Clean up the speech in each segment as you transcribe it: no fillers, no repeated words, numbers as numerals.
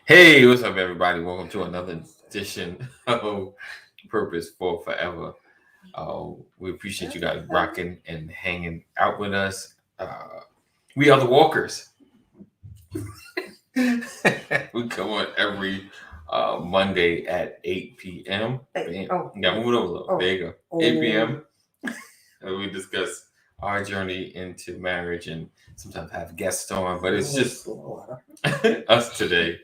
Hey, what's up, everybody? Welcome to another edition of Purpose for Forever. We appreciate you guys rocking and hanging out with us. We are the Walkers. We come on every Monday at 8 p.m. Yeah, move it over a little. There you go. 8 p.m. We discuss our journey into marriage and sometimes have guests on, but it's just us today.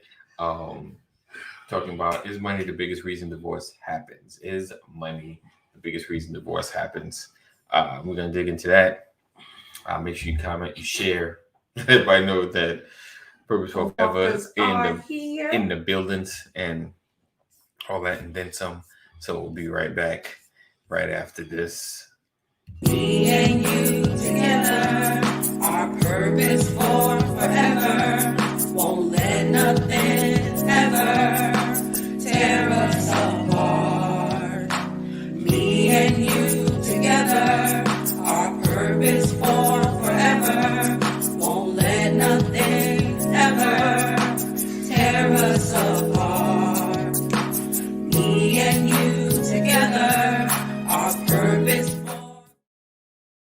Talking about, is money the biggest reason divorce happens? Is money the biggest reason divorce happens? We're gonna dig into that. Make sure you comment, you share. Let everybody know that Purpose for Forever is in the buildings and all that, and then some. So we'll be right back right after this. Me and you together, our purpose for forever. Won't let nothing ever tear us apart. Me and you together, our purpose for forever. Won't let nothing ever tear us apart. Me and you together, our purpose.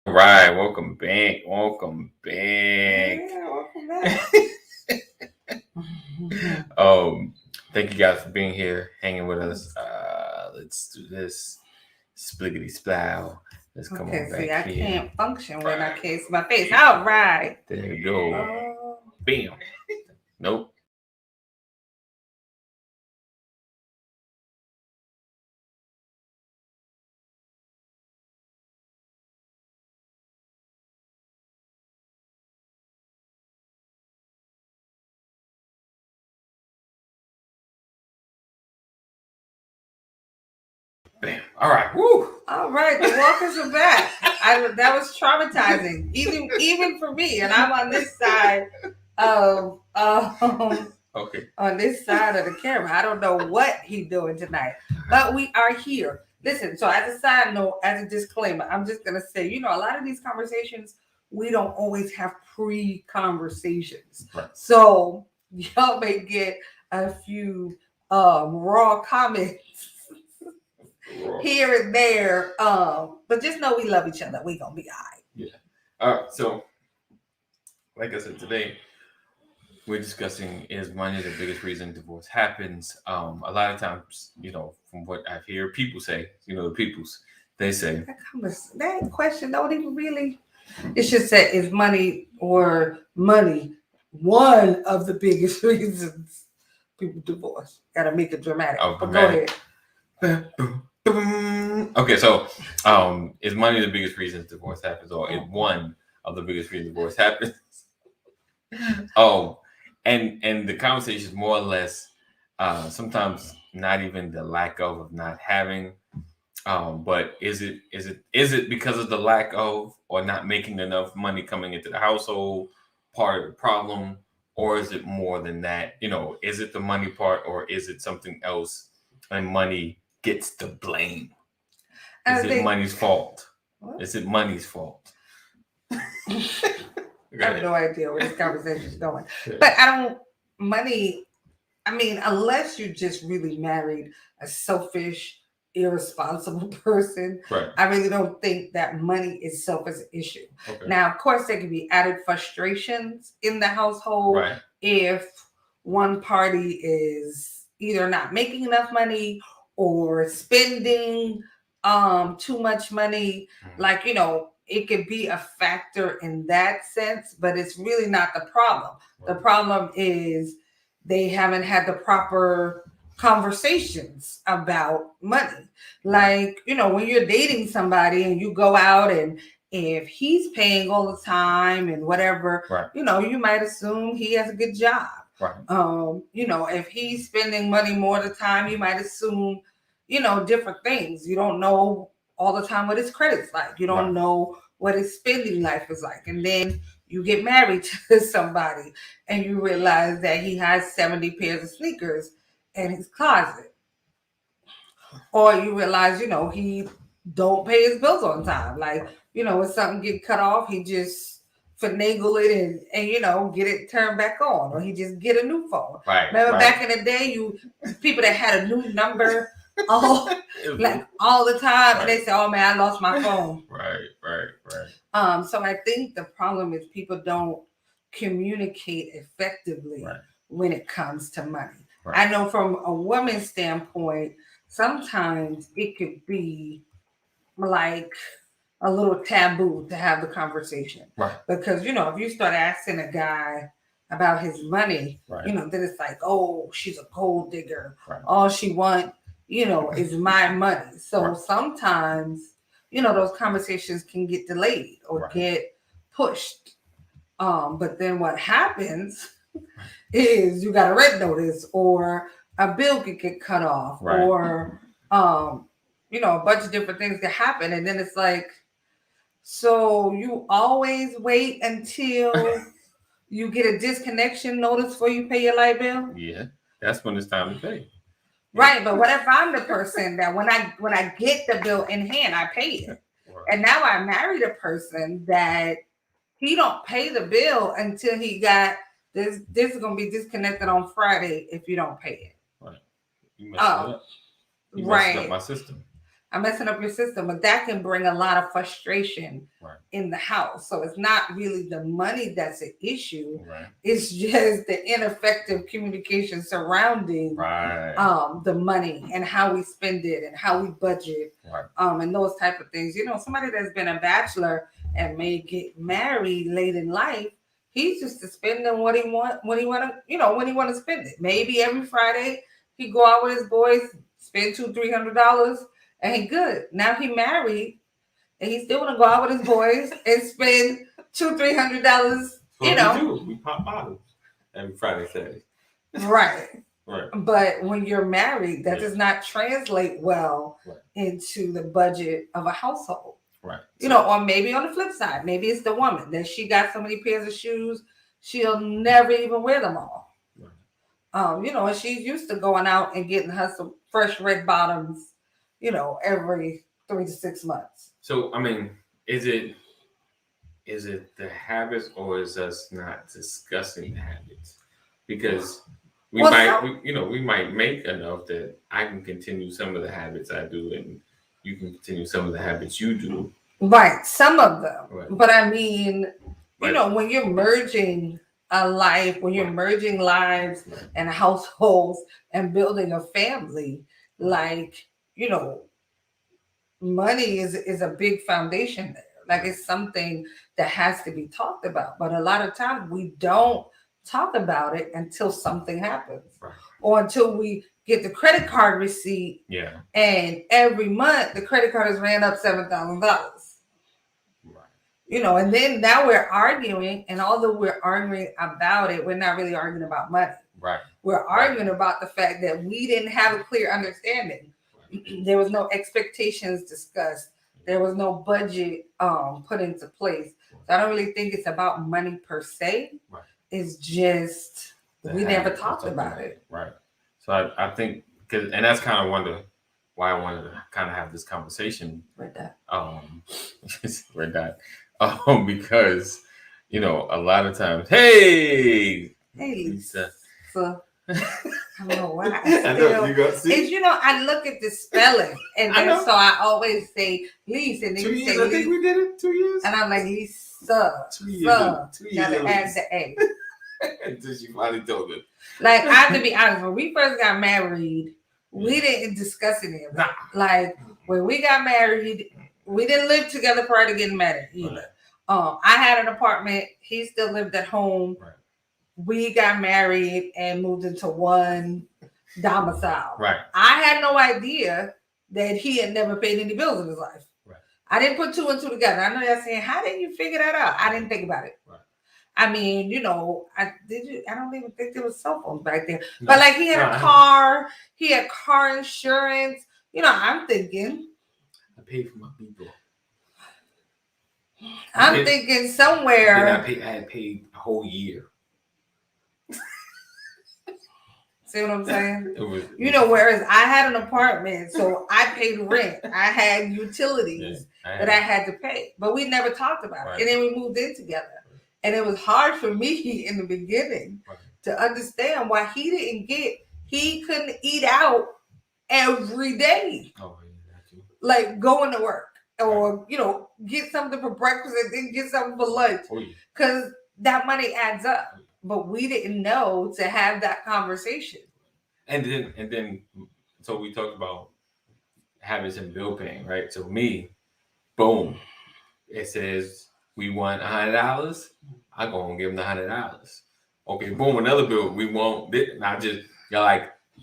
All right, welcome back. Welcome back. Yeah, welcome back. Thank you guys for being here, hanging with us. Let's do this. Spliggity splow. Let's come on back I here. can't function when I can't see my face. All right. There you go. Bam. Nope. Bam. All right. Woo. All right. The walkers are back. That was traumatizing, even for me. And I'm on this side of Okay. on this side of the camera. I don't know what he's doing tonight, but we are here. Listen, so as a side note, as a disclaimer, I'm just gonna say, a lot of these conversations, we don't always have pre-conversations. Right. So y'all may get a few raw comments here and there. But just know we love each other. We gonna be all right. Yeah. All right. So, like I said, today we're discussing, is money the biggest reason divorce happens? A lot of times, from what I hear people say, the peoples, they say that question don't even really. It should say, is money one of the biggest reasons people divorce? Gotta make it dramatic. Oh, but go ahead. Okay, so is money the biggest reason divorce happens, or is one of the biggest reasons divorce happens? And the conversation is more or less sometimes not even the lack of not having, but is it because of the lack of, or not making enough money coming into the household, part of the problem, or is it more than that? Is it the money part, or is it something else, and money gets the blame? Is it money's fault? What? Is it money's fault? I have no idea where this conversation is going. But unless you just really married a selfish, irresponsible person, right. I really don't think that money itself is an issue. Okay. Now, of course, there can be added frustrations in the household, right. if one party is either not making enough money or spending too much money. Like, it could be a factor in that sense, but it's really not the problem. The problem is they haven't had the proper conversations about money. Like, when you're dating somebody and you go out, and if he's paying all the time and whatever, right. You might assume he has a good job. Right. If he's spending money more of the time, you might assume, different things. You don't know all the time what his credit's like. You don't know what his spending life is like. And then you get married to somebody and you realize that he has 70 pairs of sneakers in his closet. Or you realize, he don't pay his bills on time. Like, when something get cut off, he just finagle it and get it turned back on, or he just get a new phone. Right. Remember back in the day, people that had a new number all the time, and they say, "Oh man, I lost my phone." Right. So I think the problem is people don't communicate effectively when it comes to money. Right. I know from a woman's standpoint, sometimes it could be like a little taboo to have the conversation. Right. Because, if you start asking a guy about his money, then it's like, oh, she's a gold digger. Right. All she wants, is my money. So sometimes, those conversations can get delayed or get pushed. But then what happens is you got a red notice, or a bill could get cut off, or, a bunch of different things that happen. And then it's like, so you always wait until you get a disconnection notice before you pay your light bill? Yeah, that's when it's time to pay. Right, but what if I'm the person that when I get the bill in hand, I pay it? Right. And now I married a person that he don't pay the bill until he got this is going to be disconnected on Friday if you don't pay it. Right. You messed it up. You messed up my system. I'm messing up your system, but that can bring a lot of frustration in the house. So it's not really the money that's an issue. Right. It's just the ineffective communication surrounding the money and how we spend it and how we budget, and those type of things. Somebody that's been a bachelor and may get married late in life, he's just spending what he want to spend it. Maybe every Friday he go out with his boys, spend $200-$300. And he good. Now he married, and he still want to go out with his boys and spend $200-$300. We pop bottles every Friday, Saturday. Right. But when you're married, that does not translate well into the budget of a household. Right. Or maybe on the flip side, maybe it's the woman that she got so many pairs of shoes, she'll never even wear them all. Right. And she's used to going out and getting her some fresh red bottoms, every 3 to 6 months. So, is it the habits, or is us not discussing the habits? Because we might make enough that I can continue some of the habits I do, and you can continue some of the habits you do. Right, some of them. Right. But when you're merging a life, when you're merging lives and households and building a family, money is a big foundation there. Like, it's something that has to be talked about. But a lot of times we don't talk about it until something happens. Right. Or until we get the credit card receipt. Yeah. And every month the credit card has ran up $7,000. Right. And then now we're arguing, and although we're arguing about it, we're not really arguing about money. Right. We're arguing about the fact that we didn't have a clear understanding. There was no expectations discussed. There was no budget put into place. So I don't really think it's about money per se. Right. It's just we never talked about it. Right. So I think, and that's kind of why I wanted to kind of have this conversation. Right. Because a lot of times, hey Lisa. I don't know why. I look at the spelling, and then so I always say Lisa. And then 2 years, I think we did it 2 years. And I'm like, Lisa. 2 years. 2 years. Gotta add the A. Until she finally told it. Like, I have to be honest. When we first got married, we didn't discuss any of that. Like, when we got married, we didn't live together prior to getting married either. Right. I had an apartment. He still lived at home. Right. We got married and moved into one domicile. Right. I had no idea that he had never paid any bills in his life. Right. I didn't put 2 and 2 together. I know you're saying, how did you figure that out? I didn't think about it. Right. I don't even think there was cell phones back then. No. But like, he had a car, he had car insurance. I'm thinking, I paid for my people. I'm thinking somewhere. I had paid a whole year. See what I'm saying? Whereas I had an apartment, so I paid rent. I had utilities that I had to pay, but we never talked about it. And then we moved in together. And it was hard for me in the beginning to understand why he couldn't eat out every day. Oh, like going to work or, get something for breakfast and then get something for lunch. Because that money adds up. But we didn't know to have that conversation. And then, so we talked about habits and bill paying, right? So me, boom, it says we want $100. I go and give them the $100. Okay, boom, another bill. We want this. Not just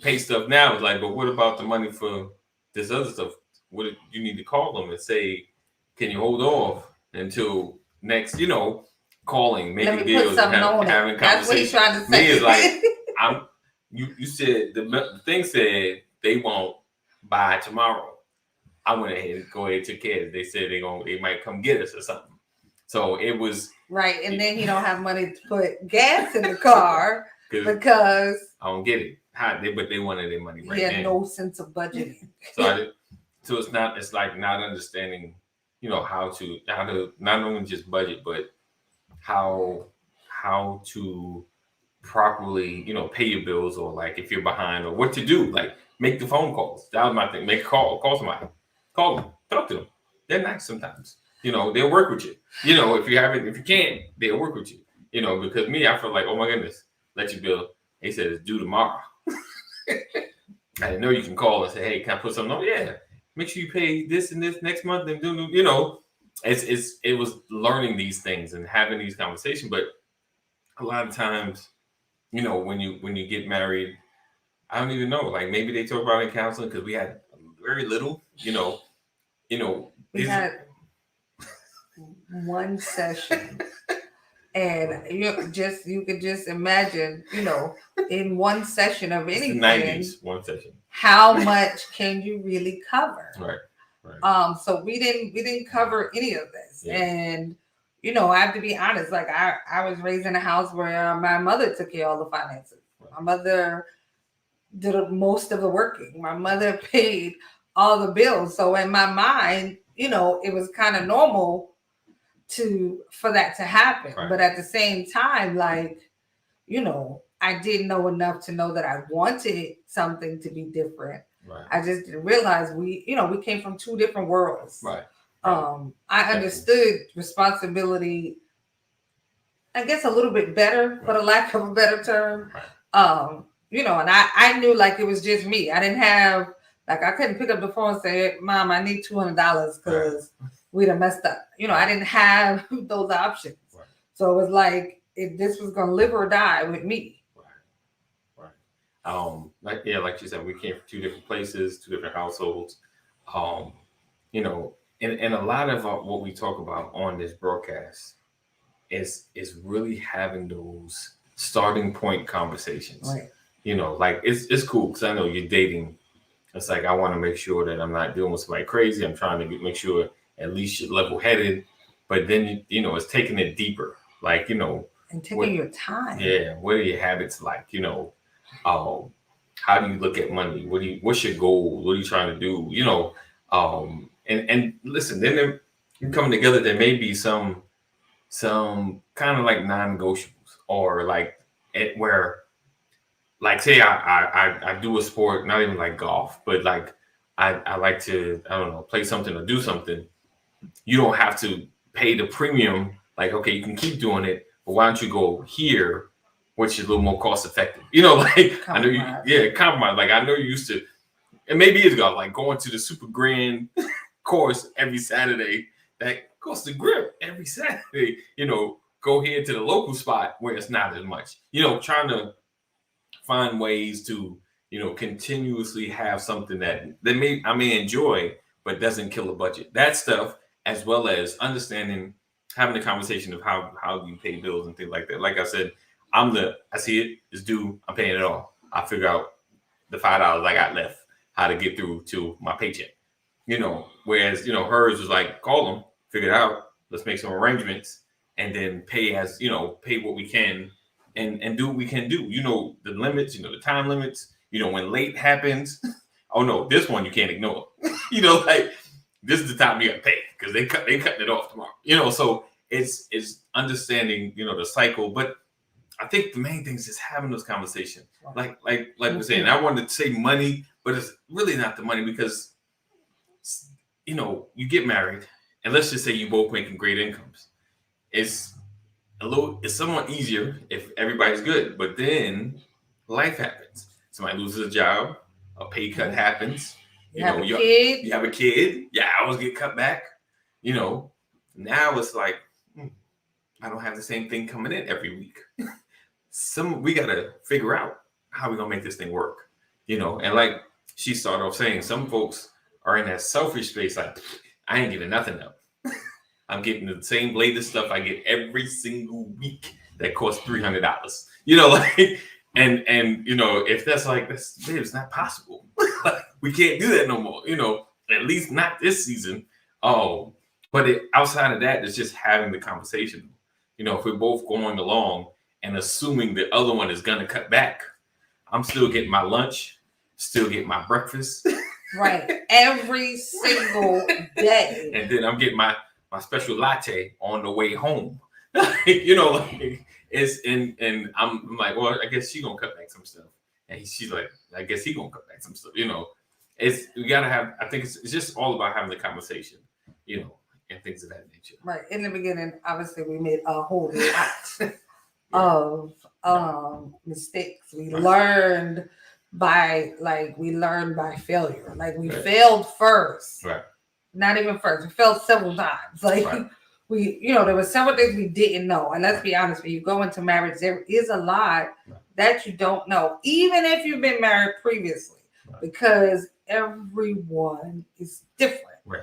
pay stuff now. It's like, but what about the money for this other stuff? What you need to call them and say, can you hold off until next? Calling, making deals, having conversations. That's what he's trying to say. Me is like, You said the thing said they won't buy tomorrow. I went ahead and took care of it. They said they might come get us or something. So it was right, and then he don't have money to put gas in the car because I don't get it. But they wanted their money right now. He had no sense of budgeting. So it's like not understanding, how to not only just budget, but how to properly, pay your bills, or like if you're behind, or what to do, like make the phone calls. That was my thing. Make a call somebody, call them, talk to them. They're nice sometimes. They'll work with you. If you can't, they'll work with you. Because me, I feel like, oh my goodness, let your bill. They said it's due tomorrow. I didn't know you can call and say, hey, can I put something on? Yeah, make sure you pay this and this next month. And it was learning these things and having these conversations. But a lot of times, when you get married, I don't even know. Like maybe they talk about it in counseling because we had very little. We had one session, and you could just imagine, in one session of anything, 90s, one session, how much can you really cover? Right. So we didn't cover any of this, and. I have to be honest, like I was raised in a house where my mother took care of all the finances. My mother did most of the working. My mother paid all the bills. So in my mind, it was kind of normal for that to happen. Right. But at the same time, I didn't know enough to know that I wanted something to be different. Right. I just didn't realize we came from two different worlds. Right. I understood responsibility, I guess, a little bit better, for the lack of a better term. And I knew like it was just me. I didn't have I couldn't pick up the phone and say, Mom, I need $200 because we done messed up. I didn't have those options. Right. So it was like this was gonna live or die with me. Right. Like you said, we came from two different places, two different households. And a lot of what we talk about on this broadcast is really having those starting point conversations. Right. It's cool because I know you're dating. It's like I want to make sure that I'm not dealing with somebody crazy. I'm trying to make sure at least you're level-headed. But then it's taking it deeper. And taking your time. Yeah. What are your habits like? How do you look at money? What's your goal? What are you trying to do? And listen, then you're coming together. There may be some kind of like non-negotiables, or where say I do a sport, not even like golf, but I like to, I don't know, play something or do something. You don't have to pay the premium. Okay, you can keep doing it, but why don't you go here, which is a little more cost effective? Compromise. I know compromise. I know you used to, and maybe it's golf, going to the super grand course every Saturday that costs the grip every Saturday. Go here to the local spot where it's not as much. Trying to find ways to continuously have something that I may enjoy, but doesn't kill the budget. That stuff, as well as understanding, having a conversation of how you pay bills and things like that. Like I said, I see it, it's due, I'm paying it all. I figure out the $5 I got left, how to get through to my paycheck. Whereas, hers was like, call them, figure it out, let's make some arrangements, and then pay what we can and do what we can do. The limits, the time limits, when late happens, oh no, this one you can't ignore. This is the time you gotta pay because they cutting it off tomorrow. So it's understanding, the cycle. But I think the main thing is just having those conversations. Like we're saying, I wanted to say money, but it's really not the money, because you get married, and let's just say you both making great incomes. It's somewhat easier if everybody's good, but then life happens. Somebody loses a job, a pay cut happens. You have a kid. Your hours get cut back. Now it's like, I don't have the same thing coming in every week. We got to figure out how we're going to make this thing work. And like she started off saying, some folks are in that selfish space. Like, I ain't giving nothing up. I'm getting the same latest stuff I get every single week that costs $300. And if that's like, it's not possible. We can't do that no more. At least not this season. But outside of that, it's just having the conversation. If we're both going along and assuming the other one is gonna cut back, I'm still getting my lunch, still getting my breakfast. Right. Every single day. And then I'm getting my special latte on the way home. It's and I'm like, well, I guess she gonna cut back some stuff. And she's like, I guess he gonna cut back some stuff. We gotta have, I think it's just all about having the conversation, and things of that nature. Right. In the beginning, obviously we made a whole lot of mistakes. We learned by failure. Like we failed first. Right. Not even first. We failed several times. There were several things we didn't know. And let's be honest, when you go into marriage, there is a lot that you don't know, even if you've been married previously, because everyone is different. Right.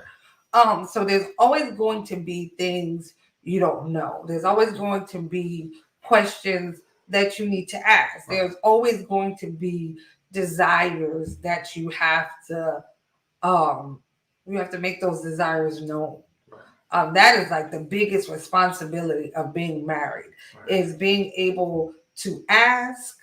So there's always going to be things you don't know. There's always going to be questions that you need to ask. There's always going to be desires that you have to make those desires known. That is like the biggest responsibility of being married, is being able to ask,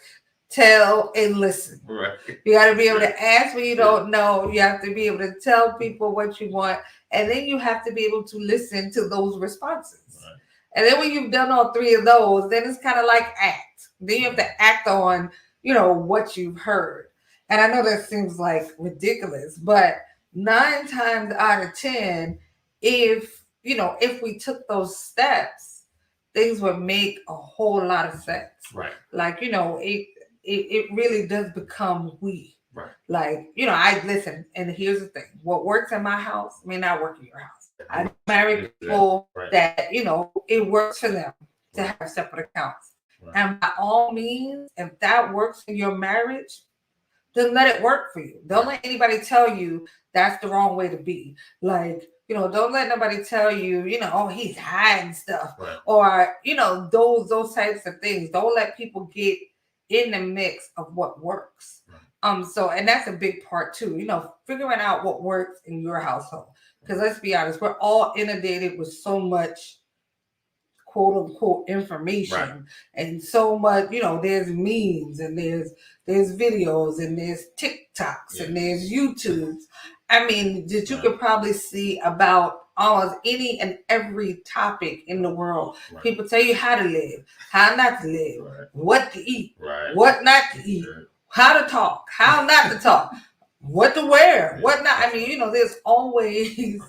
tell, and listen. Right. You got to be able to ask when you don't know. You have to be able to tell people what you want, and then you have to be able to listen to those responses. Right. And then when you've done all three of those, then it's kind of like act. Then you have to act on, what you've heard. And I know that seems like ridiculous, but 9 times out of 10, if we took those steps, things would make a whole lot of sense. Right. Like, it really does become we. Right. Like, I listen, and here's the thing. What works in my house may not work in your house. I marry people that, it works for them to have separate accounts. Right. And by all means, if that works in your marriage, then let it work for you. Don't let anybody tell you that's the wrong way to be. Like, don't let nobody tell you, he's hiding stuff. Right. Or, those types of things. Don't let people get in the mix of what works. Right. And that's a big part too, figuring out what works in your household. Because let's be honest, we're all inundated with so much quote unquote information. Right. And so much, there's memes and there's videos and there's TikToks and there's YouTubes. I mean, that you could probably see about almost any and every topic in the world. Right. People tell you how to live, how not to live, what to eat, what not to eat, how to talk, how not to talk, what to wear, what not. I mean, there's always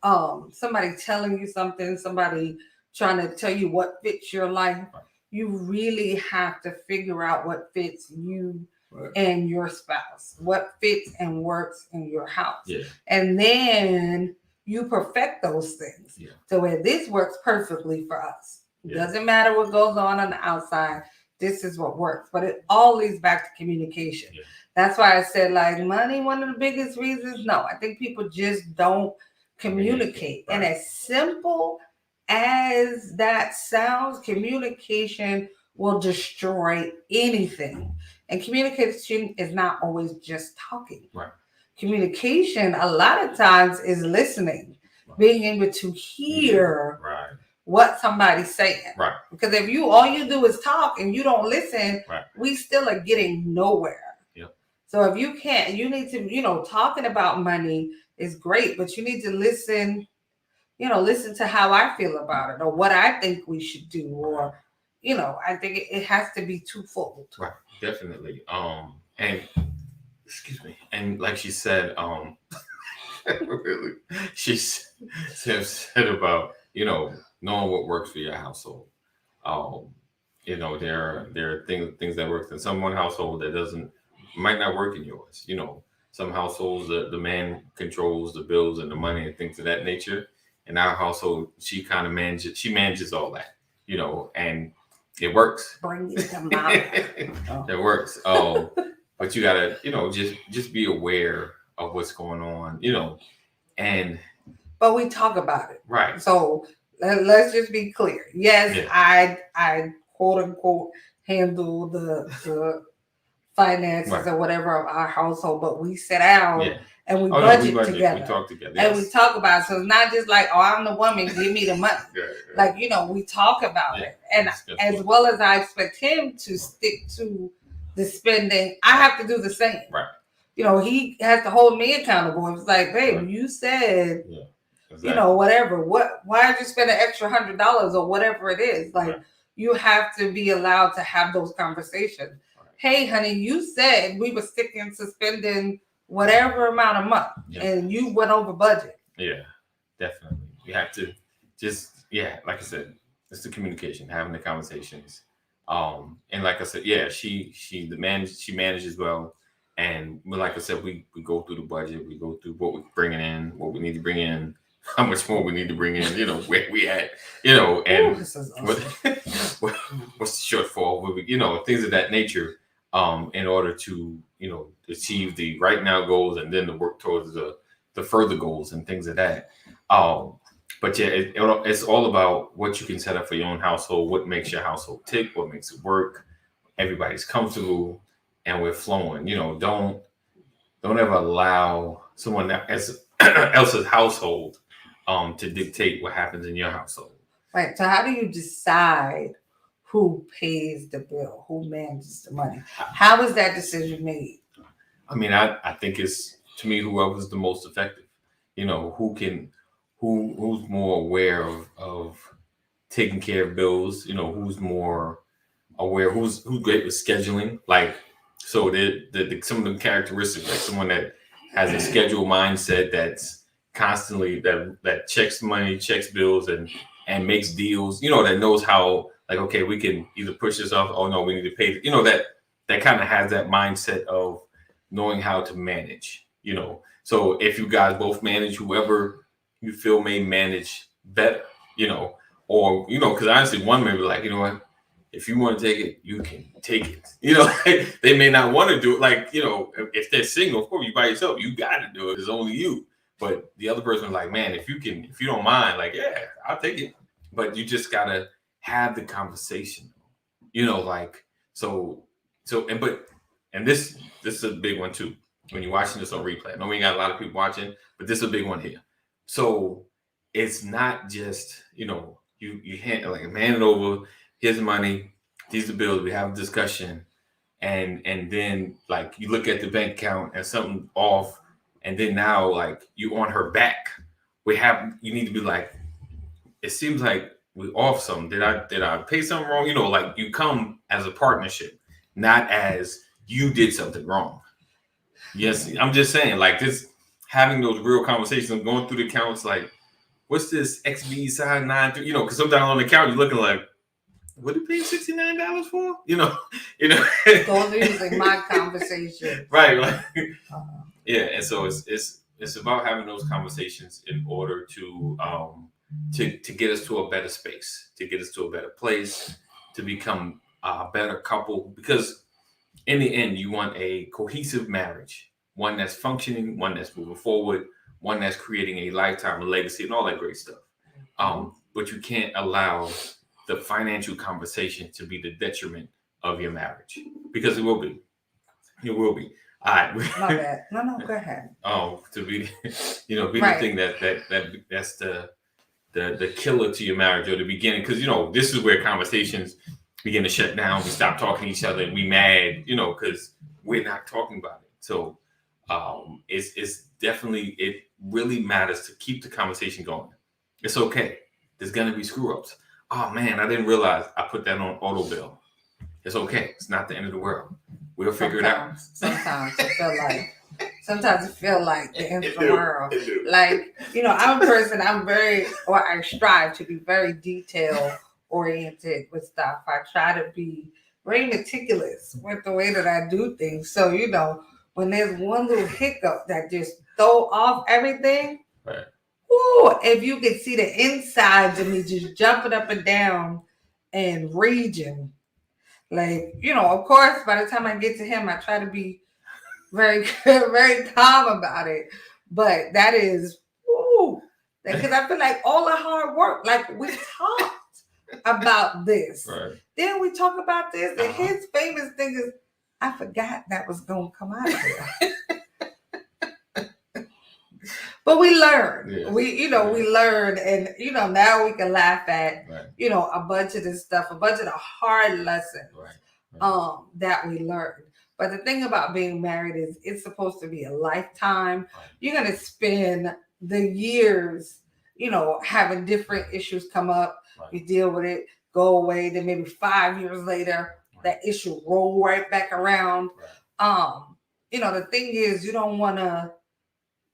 somebody telling you something, somebody trying to tell you what fits your life. You really have to figure out what fits you and your spouse, what fits and works in your house. Yeah. And then you perfect those things. Yeah. So where this works perfectly for us. It doesn't matter what goes on the outside. This is what works. But it all leads back to communication. Yeah. That's why I said, like, money, one of the biggest reasons. No, I think people just don't communicate. Right. And as simple as that sounds, communication will destroy anything. And communication is not always just talking. Right. Communication, a lot of times, is listening, being able to hear what somebody's saying. Right. Because if all you do is talk and you don't listen, we still are getting nowhere. Yep. So if you can't, you need to, talking about money is great, but you need to listen listen to how I feel about it or what I think we should do, or, I think it has to be twofold. Right. Definitely. And excuse me. And like she said, really, she said about, knowing what works for your household. Um, there are things that work in someone household that might not work in yours. Some households the man controls the bills and the money and things of that nature. In our household, she kind of manages all that, and it works. Bring it to mind. It works. But you gotta, just be aware of what's going on, but we talk about it. Right. So let's just be clear. Yes, yeah. I quote unquote handle the finances or whatever of our household, but we sit down and we budget together. We talk together. Yes. And we talk about it. So it's not just like, oh, I'm the woman, give me the money. Like, we talk about it. And as well as I expect him to stick to the spending, I have to do the same. Right. He has to hold me accountable. It's like, babe, you said, whatever. Why did you spend an extra $100 or whatever it is? Like, you have to be allowed to have those conversations. Right. Hey, honey, you said we were sticking to spending whatever amount a month, and you went over budget. Yeah, definitely. You have to like I said, it's the communication, having the conversations. And like I said, she manages well. And like I said, we go through the budget, we go through what we're bringing in, what we need to bring in, how much more we need to bring in, where we at, and awesome. what's the shortfall, things of that nature, in order to, achieve the right now goals and then to work towards the further goals and things of that. But it's all about what you can set up for your own household, what makes your household tick, what makes it work. Everybody's comfortable and we're flowing. Don't ever allow someone else's household to dictate what happens in your household. Right. So how do you decide who pays the bill, who manages the money? How is that decision made? I mean, I think it's, to me, whoever's the most effective. Who's more aware of taking care of bills, who's more aware, who's great with scheduling. Like, so some of the characteristics, like someone that has a scheduled mindset, that's constantly that checks money, checks bills, and makes deals, that knows how, like, okay, we can either push this off, oh no, we need to pay, that kind of has that mindset of knowing how to manage, So if you guys both manage, whoever you feel may manage better, or, because honestly, one may be like, you know what, if you want to take it, you can take it. They may not want to do it. Like, if they're single, of course, you by yourself, you got to do it. It's only you. But the other person is like, man, if you don't mind, like, yeah, I'll take it. But you just got to have the conversation, and this is a big one too. When you're watching this on replay, I know we got a lot of people watching, but this is a big one here. So it's not just, you hand it over, here's the money, these are the bills, we have a discussion, and then like you look at the bank account and something off, and then now like you on her back. You need to be like, it seems like we off something. Did I pay something wrong? Like you come as a partnership, not as you did something wrong. Yes, I'm just saying, like, this, having those real conversations, going through the accounts, like, what's this XB side 9, because sometimes on the account you're looking like, what did you pay $69 for? Those are usually my conversations. Right. Like, and so it's about having those conversations in order to get us to a better space, to get us to a better place, to become a better couple, because in the end, you want a cohesive marriage, one that's functioning, one that's moving forward, one that's creating a lifetime legacy and all that great stuff. But you can't allow the financial conversation to be the detriment of your marriage, because it will be. It will be. All right. My bad. No, go ahead. To be, be right. The thing that's the killer to your marriage, or the beginning, because this is where conversations begin to shut down. We stop talking to each other and we mad, because we're not talking about it. So it's definitely, it really matters to keep the conversation going. It's okay. There's gonna be screw ups. Oh man, I didn't realize I put that on auto bill. It's okay. It's not the end of the world. We'll figure it out. Sometimes I feel like the end of the world. Like, I'm a person, I strive to be very detail oriented with stuff. I try to be very meticulous with the way that I do things. So, when there's one little hiccup that just throw off everything, right. Ooh, if you could see the insides of me just jumping up and down and raging. Like, of course, by the time I get to him, I try to be very, very calm about it. But that is, because I feel like all the hard work, like we talked about this. Right. Then we talk about this, and his famous thing is, I forgot that was going to come out of there. But we learned. Yeah. We learned, and now we can laugh at a bunch of this stuff, a bunch of the hard lessons that we learned. But the thing about being married is it's supposed to be a lifetime. Right. You're gonna spend the years, having different issues come up. Right. You deal with it, go away, then maybe 5 years later, that issue roll right back around. Right. The thing is, you don't want to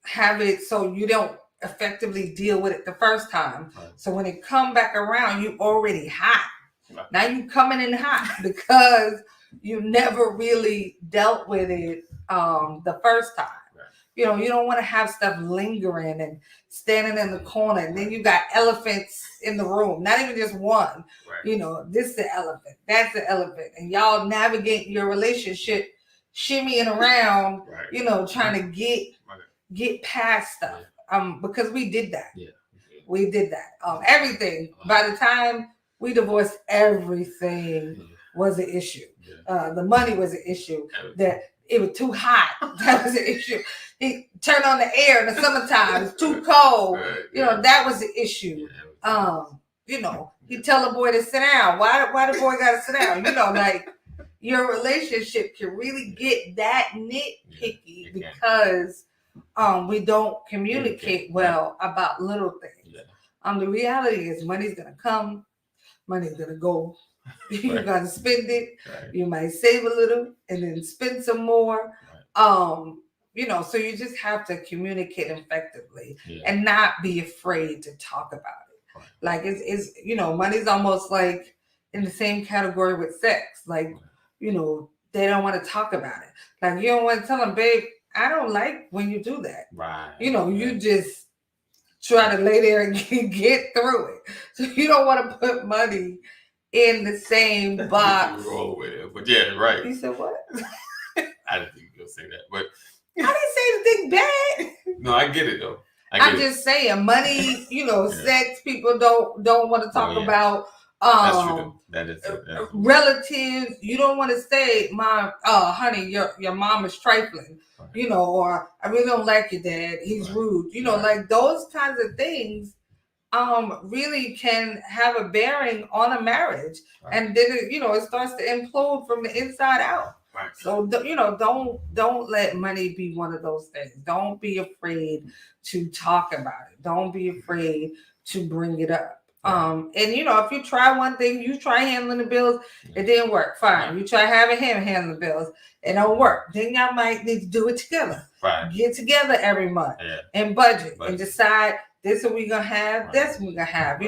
have it so you don't effectively deal with it the first time. Right. So when it come back around, you already hot. Right. Now you coming in hot because you never really dealt with it the first time. Right. You don't want to have stuff lingering and standing in the corner. And then you got elephants in the room, not even just one. Right. This is the elephant, that's the elephant. And y'all navigate your relationship, shimmying around, right. Trying to get past stuff. Because we did that. Yeah. We did that. Everything. By the time we divorced, everything was an issue. Yeah. The money was an issue. That it was too hot. That was an issue. He turned on the air in the summertime. It's too cold. Right. That was the issue. He tell a boy to sit down. Why the boy got to sit down? Like your relationship can really get that nitpicky because we don't communicate well about little things. Yeah. The reality is money's gonna come, money's gonna go. You gotta spend it. Right. You might save a little and then spend some more. Right. So you just have to communicate effectively and not be afraid to talk about it. Right. Like it's money's almost like in the same category with sex. Like, they don't want to talk about it. Like you don't want to tell them, babe, I don't like when you do that. Right. You just try to lay there and get through it. So you don't want to put money in the same box. Roll with it. But yeah, right. You said what? I didn't think you were going to say that. But I didn't say anything bad. No, I get it though. I'm just saying money, sex, people don't want to talk about. That's true. That is relatives. You don't want to say, "Mom, honey, your mom is trifling," right. Or "I really don't like your dad. He's right. rude." Right. Like those kinds of things, really can have a bearing on a marriage, right. and then it starts to implode from the inside out. Right. So don't let money be one of those things. Don't be afraid to talk about it. Don't be afraid to bring it up. And if you try one thing, you try handling the bills, it didn't work. Fine. Right. You try having him handle the bills, it don't work. Then y'all might need to do it together. Right. Get together every month and budget and decide this is what we're gonna have, right. This we're gonna have.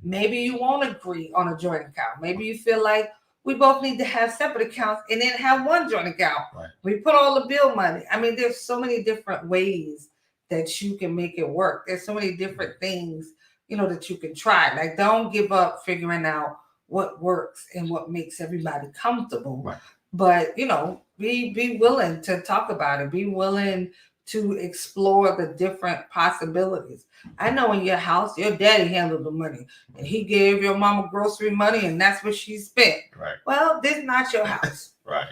Maybe you won't agree on a joint account. Maybe you feel like we both need to have separate accounts and then have one joint account. Right. We put all the bill money. I mean, there's so many different ways that you can make it work. There's so many different things that you can try. Like, don't give up figuring out what works and what makes everybody comfortable. Right. But, be willing to talk about it. Be willing to explore the different possibilities. I know in your house, your daddy handled the money and he gave your mama grocery money and that's what she spent. Right. Well, this is not your house. Right.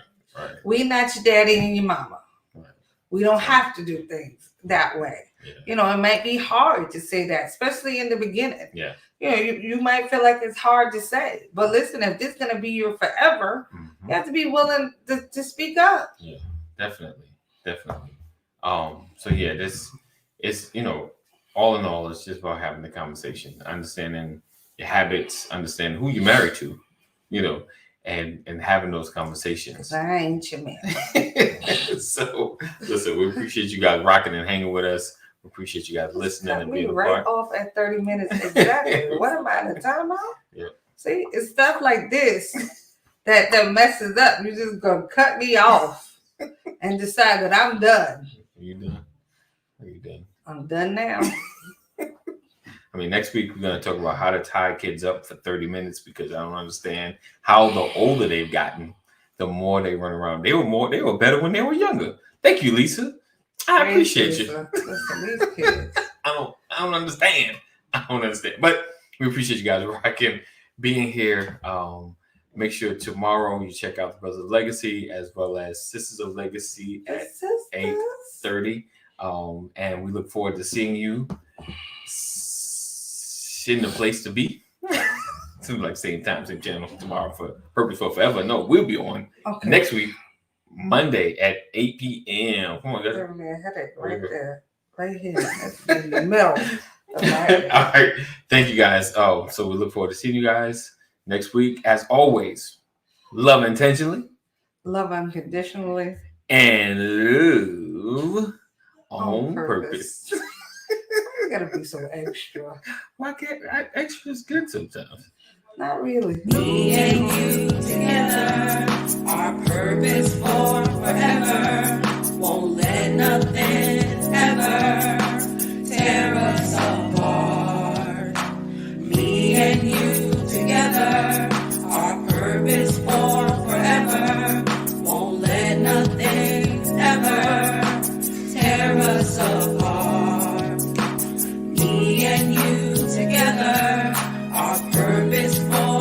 We not your daddy and your mama. Right. We don't have to do things that way. Yeah. It might be hard to say that, especially in the beginning. Yeah. You might feel like it's hard to say, but listen, if this is going to be your forever, mm-hmm. you have to be willing to speak up. Yeah, definitely. So yeah, this is, all in all, it's just about having the conversation, understanding your habits, understanding who you're married to, and having those conversations. I ain't your man. So, listen, we appreciate you guys rocking and hanging with us. We appreciate you guys listening and being right off at 30 minutes exactly. What am I in a timeout? Yeah. See, it's stuff like this that messes up. You're just gonna cut me off and decide that I'm done. You done? Are you done? I'm done now. I mean, next week we're going to talk about how to tie kids up for 30 minutes because I don't understand how the older they've gotten, the more they run around. They were better when they were younger. Thank you, Lisa. I appreciate you. Listen, these kids. I don't understand. But we appreciate you guys rocking, being here. Make sure tomorrow you check out the Brothers of Legacy as well as Sisters of Legacy at 8:30. And we look forward to seeing you in the place to be. Seems like same time, same channel tomorrow for Purpose for Forever. No, we'll be on next week, Monday at 8 p.m. Come on, guys. Give me a headache right there. Right here. That's in the middle. All right. Thank you guys. So we look forward to seeing you guys next week. As always, love intentionally. Love unconditionally. And love on purpose. You gotta be so extra. Why can't extra is good sometimes? Not really. Me and you.